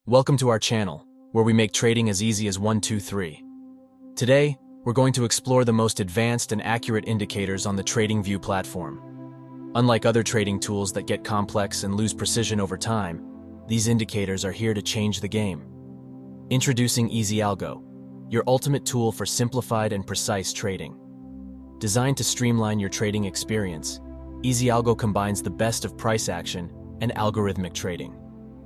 Welcome to our channel, where we make trading as easy as 1, 2, 3. Today, we're going to explore the most advanced and accurate indicators on the TradingView platform. Unlike other trading tools that get complex and lose precision over time, these indicators are here to change the game. Introducing EzAlgo, your ultimate tool for simplified and precise trading. Designed to streamline your trading experience, EzAlgo combines the best of price action and algorithmic trading.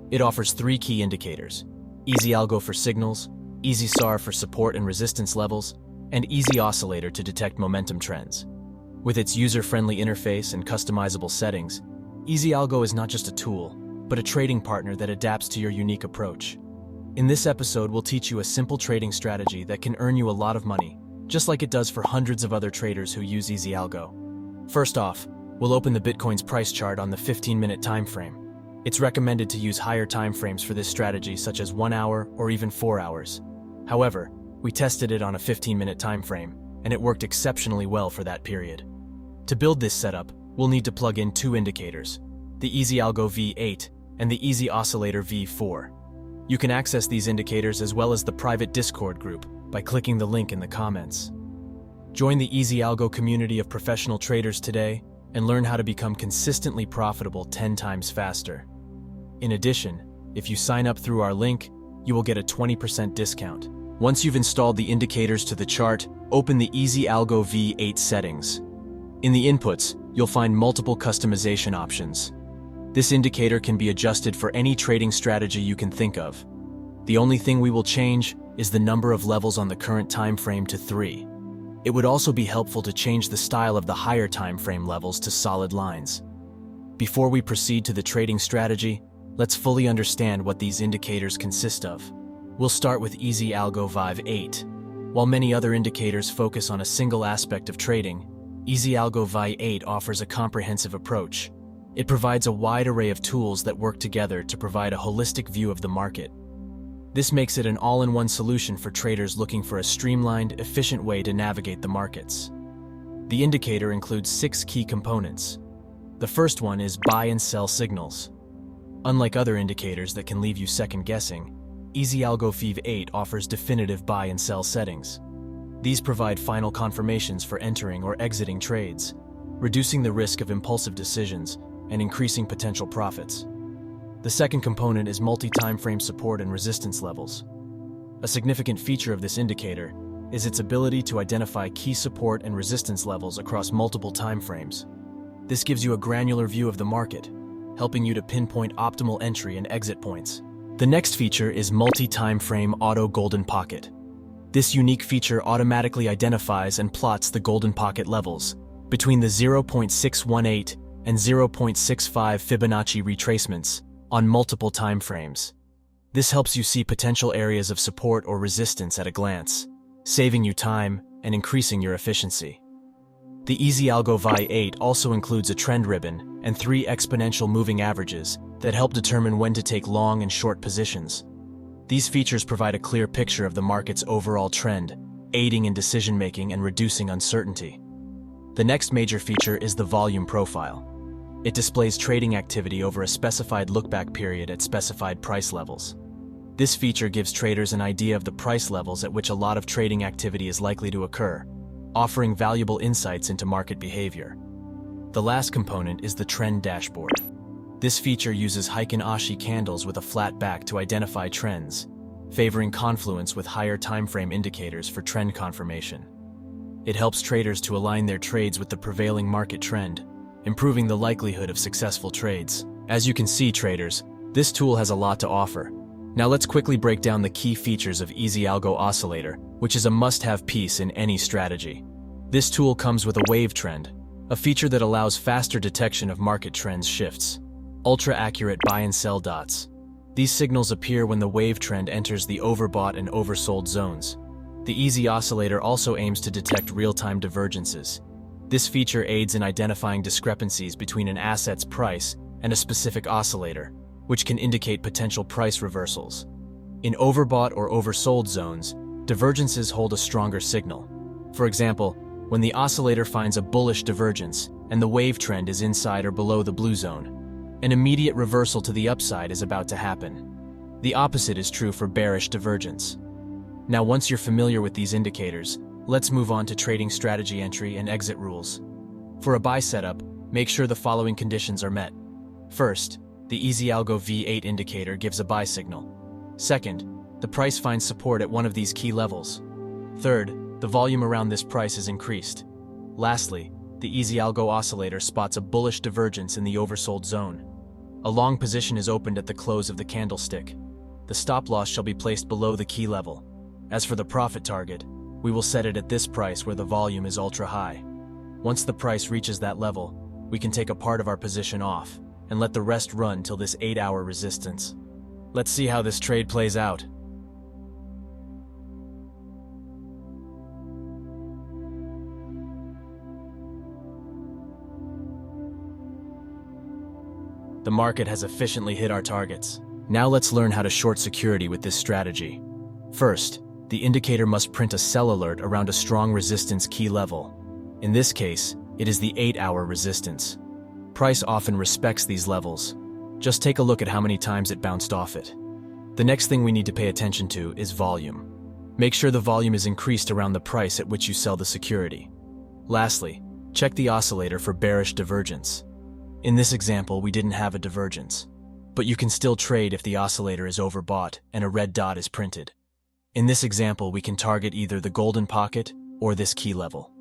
It offers 3 key indicators: EzAlgo for signals, EzSR for support and resistance levels, and EzOscillator to detect momentum trends. With its user-friendly interface and customizable settings, EzAlgo is not just a tool, but a trading partner that adapts to your unique approach. In this episode, we'll teach you a simple trading strategy that can earn you a lot of money, just like it does for hundreds of other traders who use EzAlgo. First off, we'll open the Bitcoin's price chart on the 15-minute time frame. It's recommended to use higher time frames for this strategy, such as 1 hour or even 4 hours. However, we tested it on a 15-minute time frame, and it worked exceptionally well for that period. To build this setup, we'll need to plug in 2 indicators, the EzAlgo V8 and the EzOscillator V4. You can access these indicators as well as the private Discord group by clicking the link in the comments. Join the EzAlgo community of professional traders today and learn how to become consistently profitable 10 times faster. In addition, if you sign up through our link, you will get a 20% discount. Once you've installed the indicators to the chart, open the EzAlgo V8 settings. In the inputs, you'll find multiple customization options. This indicator can be adjusted for any trading strategy you can think of. The only thing we will change is the number of levels on the current time frame to 3. It would also be helpful to change the style of the higher time frame levels to solid lines. Before we proceed to the trading strategy, let's fully understand what these indicators consist of. We'll start with EzAlgo V8. While many other indicators focus on a single aspect of trading, EzAlgo V8 offers a comprehensive approach. It provides a wide array of tools that work together to provide a holistic view of the market. This makes it an all-in-one solution for traders looking for a streamlined, efficient way to navigate the markets. The indicator includes 6 key components. The first one is buy and sell signals. Unlike other indicators that can leave you second-guessing, EzAlgo V8 offers definitive buy and sell settings. These provide final confirmations for entering or exiting trades, reducing the risk of impulsive decisions and increasing potential profits. The second component is multi-time frame support and resistance levels. A significant feature of this indicator is its ability to identify key support and resistance levels across multiple time frames. This gives you a granular view of the market, helping you to pinpoint optimal entry and exit points. The next feature is multi-time frame auto golden pocket. This unique feature automatically identifies and plots the golden pocket levels between the 0.618 and 0.65 Fibonacci retracements on multiple time frames. This helps you see potential areas of support or resistance at a glance, saving you time and increasing your efficiency. The EzAlgo V8 also includes a trend ribbon and 3 exponential moving averages that help determine when to take long and short positions. These features provide a clear picture of the market's overall trend, aiding in decision-making and reducing uncertainty. The next major feature is the volume profile. It displays trading activity over a specified look-back period at specified price levels. This feature gives traders an idea of the price levels at which a lot of trading activity is likely to occur, offering valuable insights into market behavior. The last component is the trend dashboard. This feature uses Heikin Ashi candles with a flat back to identify trends, favoring confluence with higher time frame indicators for trend confirmation. It helps traders to align their trades with the prevailing market trend, improving the likelihood of successful trades. As you can see, traders, this tool has a lot to offer. Now let's quickly break down the key features of EzAlgo Oscillator, which is a must-have piece in any strategy. This tool comes with a wave trend, a feature that allows faster detection of market trends shifts. Ultra-accurate buy and sell dots. These signals appear when the wave trend enters the overbought and oversold zones. The EzOscillator also aims to detect real-time divergences. This feature aids in identifying discrepancies between an asset's price and a specific oscillator, which can indicate potential price reversals. In overbought or oversold zones, divergences hold a stronger signal. For example, when the oscillator finds a bullish divergence and the wave trend is inside or below the blue zone, an immediate reversal to the upside is about to happen. The opposite is true for bearish divergence. Now, once you're familiar with these indicators, let's move on to trading strategy entry and exit rules. For a buy setup, make sure the following conditions are met. First, the EzAlgo V8 indicator gives a buy signal. Second, the price finds support at one of these key levels. Third, the volume around this price is increased. Lastly, the EzAlgo oscillator spots a bullish divergence in the oversold zone. A long position is opened at the close of the candlestick. The stop loss shall be placed below the key level. As for the profit target, we will set it at this price where the volume is ultra high. Once the price reaches that level, we can take a part of our position off and let the rest run till this 8-hour resistance. Let's see how this trade plays out. The market has efficiently hit our targets. Now let's learn how to short security with this strategy. First, the indicator must print a sell alert around a strong resistance key level. In this case, it is the 8-hour resistance. Price often respects these levels. Just take a look at how many times it bounced off it. The next thing we need to pay attention to is volume. Make sure the volume is increased around the price at which you sell the security. Lastly, check the oscillator for bearish divergence. In this example, we didn't have a divergence, but you can still trade if the oscillator is overbought and a red dot is printed. In this example, we can target either the golden pocket or this key level.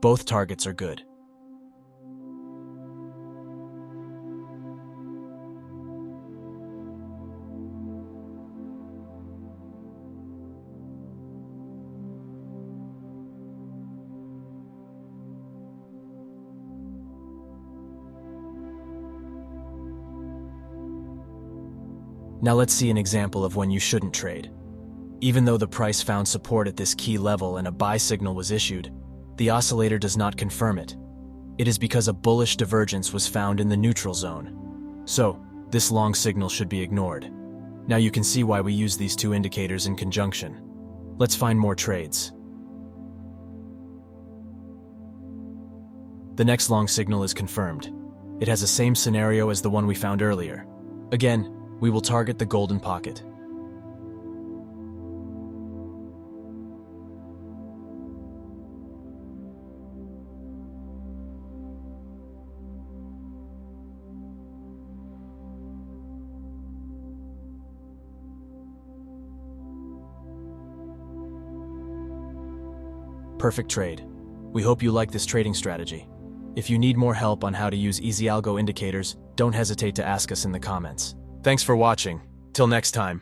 Both targets are good. Now let's see an example of when you shouldn't trade. Even though the price found support at this key level and a buy signal was issued, the oscillator does not confirm it. It is because a bullish divergence was found in the neutral zone. So, this long signal should be ignored. Now you can see why we use these two indicators in conjunction. Let's find more trades. The next long signal is confirmed. It has the same scenario as the one we found earlier. Again, we will target the golden pocket. Perfect trade. We hope you like this trading strategy. If you need more help on how to use EzAlgo indicators, don't hesitate to ask us in the comments. Thanks for watching. Till next time.